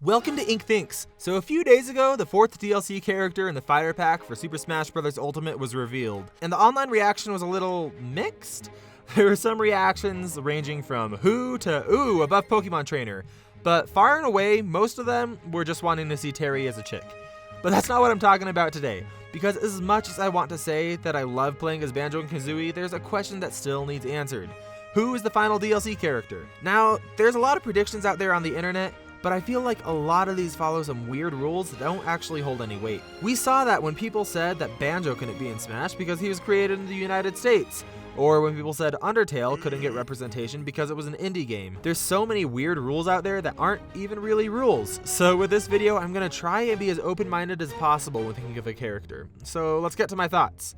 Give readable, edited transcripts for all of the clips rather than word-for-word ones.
Welcome to Inkthinks. So a few days ago, the 4th DLC character in the fighter pack for Super Smash Bros. Ultimate was revealed, and the online reaction was a little mixed. There were some reactions ranging from who to ooh above Pokemon Trainer, but far and away, most of them were just wanting to see Terry as a chick. But that's not what I'm talking about today, because as much as I want to say that I love playing as Banjo and Kazooie, there's a question that still needs answered. Who is the final DLC character? Now, there's a lot of predictions out there on the internet, but I feel like a lot of these follow some weird rules that don't actually hold any weight. We saw that when people said that Banjo couldn't be in Smash because he was created in the United States, or when people said Undertale couldn't get representation because it was an indie game. There's so many weird rules out there that aren't even really rules. So with this video, I'm gonna try and be as open-minded as possible when thinking of a character. So let's get to my thoughts.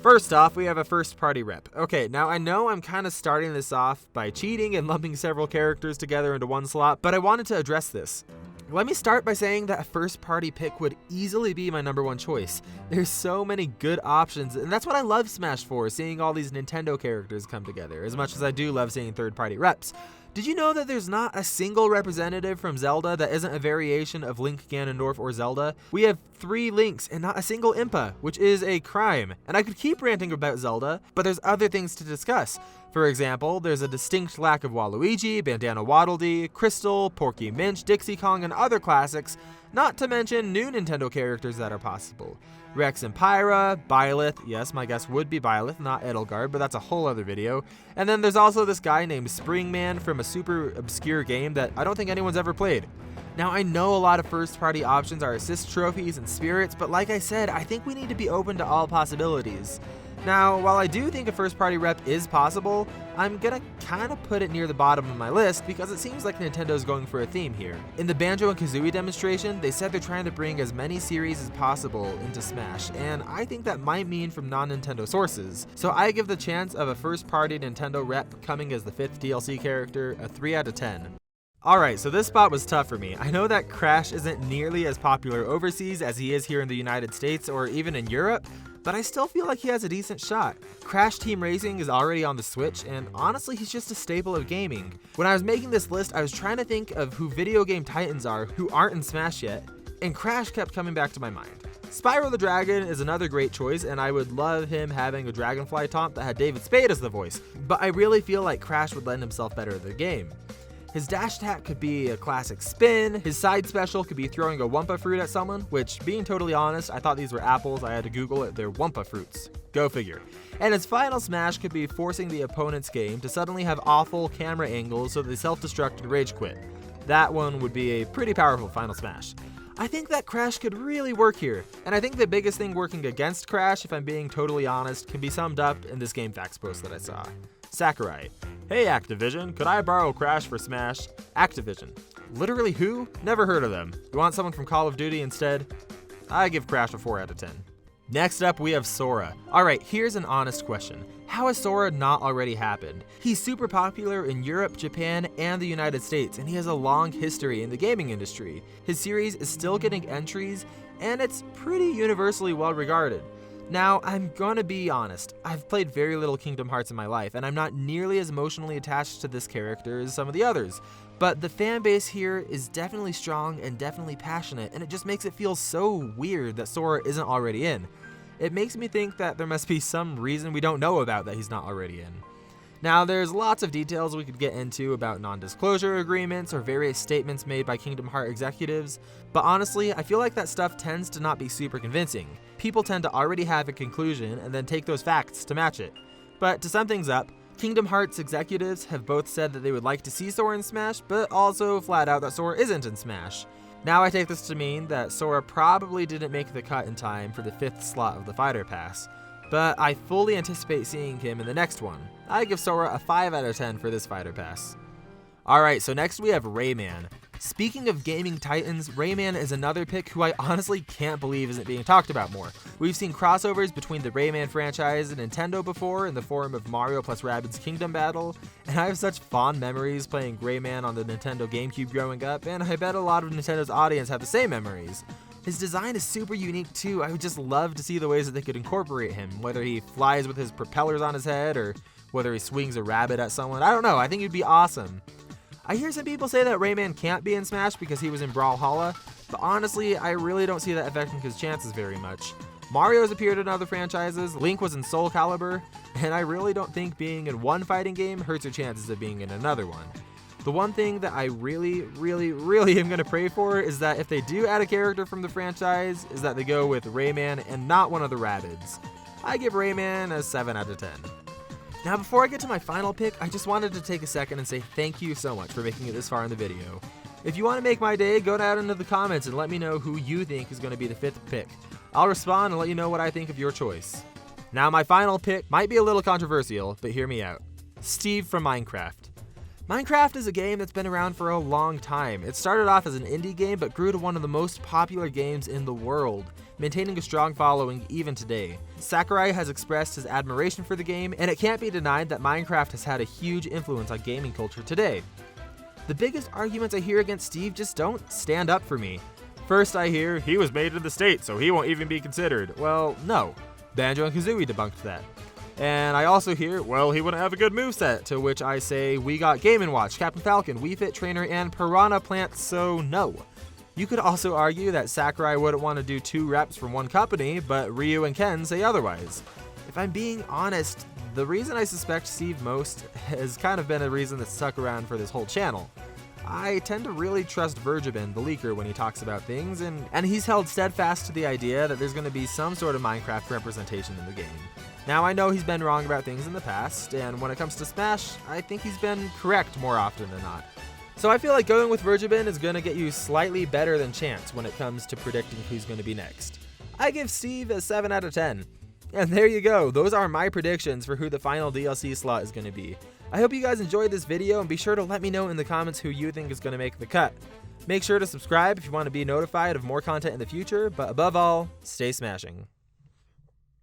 First off, we have a first-party rep. Okay, now I know I'm kind of starting this off by cheating and lumping several characters together into one slot, but I wanted to address this. Let me start by saying that a first-party pick would easily be my number one choice. There's so many good options, and that's what I love Smash for, seeing all these Nintendo characters come together, as much as I do love seeing third-party reps. Did you know that there's not a single representative from Zelda that isn't a variation of Link, Ganondorf, or Zelda? We have 3 Links and not a single Impa, which is a crime. And I could keep ranting about Zelda, but there's other things to discuss. For example, there's a distinct lack of Waluigi, Bandana Waddle Dee, Crystal, Porky Minch, Dixie Kong, and other classics, not to mention new Nintendo characters that are possible. Rex and Pyra, Byleth, yes, my guess would be Byleth, not Edelgard, but that's a whole other video. And then there's also this guy named Springman from a super obscure game that I don't think anyone's ever played. Now, I know a lot of first-party options are assist trophies and spirits, but like I said, I think we need to be open to all possibilities. Now, while I do think a first-party rep is possible, I'm gonna kind of put it near the bottom of my list because it seems like Nintendo's going for a theme here. In the Banjo and Kazooie demonstration, they said they're trying to bring as many series as possible into Smash, and I think that might mean from non-Nintendo sources. So I give the chance of a first-party Nintendo rep coming as the 5th DLC character a 3 out of 10. Alright, so this spot was tough for me. I know that Crash isn't nearly as popular overseas as he is here in the United States or even in Europe, but I still feel like he has a decent shot. Crash Team Racing is already on the Switch, and honestly, he's just a staple of gaming. When I was making this list, I was trying to think of who video game titans are who aren't in Smash yet, and Crash kept coming back to my mind. Spyro the Dragon is another great choice, and I would love him having a Dragonfly taunt that had David Spade as the voice, but I really feel like Crash would lend himself better to the game. His dash attack could be a classic spin, his side special could be throwing a Wumpa fruit at someone, which, being totally honest, I thought these were apples, I had to Google it, they're Wumpa fruits. Go figure. And his final smash could be forcing the opponent's game to suddenly have awful camera angles so they self-destruct and rage quit. That one would be a pretty powerful final smash. I think that Crash could really work here, and I think the biggest thing working against Crash, if I'm being totally honest, can be summed up in this game facts post that I saw. Sakurai. Hey Activision, could I borrow Crash for Smash? Activision. Literally who? Never heard of them. You want someone from Call of Duty instead? I give Crash a 4 out of 10. Next up, we have Sora. Alright, here's an honest question. How has Sora not already happened? He's super popular in Europe, Japan, and the United States, and he has a long history in the gaming industry. His series is still getting entries, and it's pretty universally well regarded. Now, I'm gonna be honest, I've played very little Kingdom Hearts in my life, and I'm not nearly as emotionally attached to this character as some of the others. But the fan base here is definitely strong and definitely passionate, and it just makes it feel so weird that Sora isn't already in. It makes me think that there must be some reason we don't know about that he's not already in. Now, there's lots of details we could get into about non-disclosure agreements or various statements made by Kingdom Hearts executives, but honestly, I feel like that stuff tends to not be super convincing. People tend to already have a conclusion and then take those facts to match it. But to sum things up, Kingdom Hearts executives have both said that they would like to see Sora in Smash, but also flat out that Sora isn't in Smash. Now I take this to mean that Sora probably didn't make the cut in time for the 5th slot of the Fighter Pass, but I fully anticipate seeing him in the next one. I give Sora a 5 out of 10 for this Fighter Pass. Alright, so next we have Rayman. Speaking of gaming titans, Rayman is another pick who I honestly can't believe isn't being talked about more. We've seen crossovers between the Rayman franchise and Nintendo before in the form of Mario plus Rabbids Kingdom Battle, and I have such fond memories playing Rayman on the Nintendo GameCube growing up, and I bet a lot of Nintendo's audience have the same memories. His design is super unique too. I would just love to see the ways that they could incorporate him, whether he flies with his propellers on his head or whether he swings a rabbit at someone. I don't know, I think it'd be awesome. I hear some people say that Rayman can't be in Smash because he was in Brawlhalla, but honestly, I really don't see that affecting his chances very much. Mario's appeared in other franchises, Link was in Soul Calibur, and I really don't think being in one fighting game hurts your chances of being in another one. The one thing that I really am going to pray for is that if they do add a character from the franchise, is that they go with Rayman and not one of the Rabbids. I give Rayman a 7 out of 10. Now before I get to my final pick, I just wanted to take a second and say thank you so much for making it this far in the video. If you want to make my day, go down into the comments and let me know who you think is going to be the 5th pick. I'll respond and let you know what I think of your choice. Now my final pick might be a little controversial, but hear me out. Steve from Minecraft. Minecraft is a game that's been around for a long time. It started off as an indie game but grew to one of the most popular games in the world, maintaining a strong following even today. Sakurai has expressed his admiration for the game, and it can't be denied that Minecraft has had a huge influence on gaming culture today. The biggest arguments I hear against Steve just don't stand up for me. First I hear, he was made in the States, so he won't even be considered. Well, no. Banjo-Kazooie debunked that. And I also hear, well, he wouldn't have a good moveset, to which I say, we got Game & Watch, Captain Falcon, Wii Fit Trainer, and Piranha Plant, so no. You could also argue that Sakurai wouldn't want to do 2 reps from one company, but Ryu and Ken say otherwise. If I'm being honest, the reason I suspect Steve most has kind of been a reason that stuck around for this whole channel. I tend to really trust Verjabin, the leaker, when he talks about things, and he's held steadfast to the idea that there's going to be some sort of Minecraft representation in the game. Now I know he's been wrong about things in the past, and when it comes to Smash, I think he's been correct more often than not. So I feel like going with Verjabin is going to get you slightly better than Chance when it comes to predicting who's going to be next. I give Steve a 7 out of 10. And there you go, those are my predictions for who the final DLC slot is going to be. I hope you guys enjoyed this video, and be sure to let me know in the comments who you think is going to make the cut. Make sure to subscribe if you want to be notified of more content in the future, but above all, stay smashing.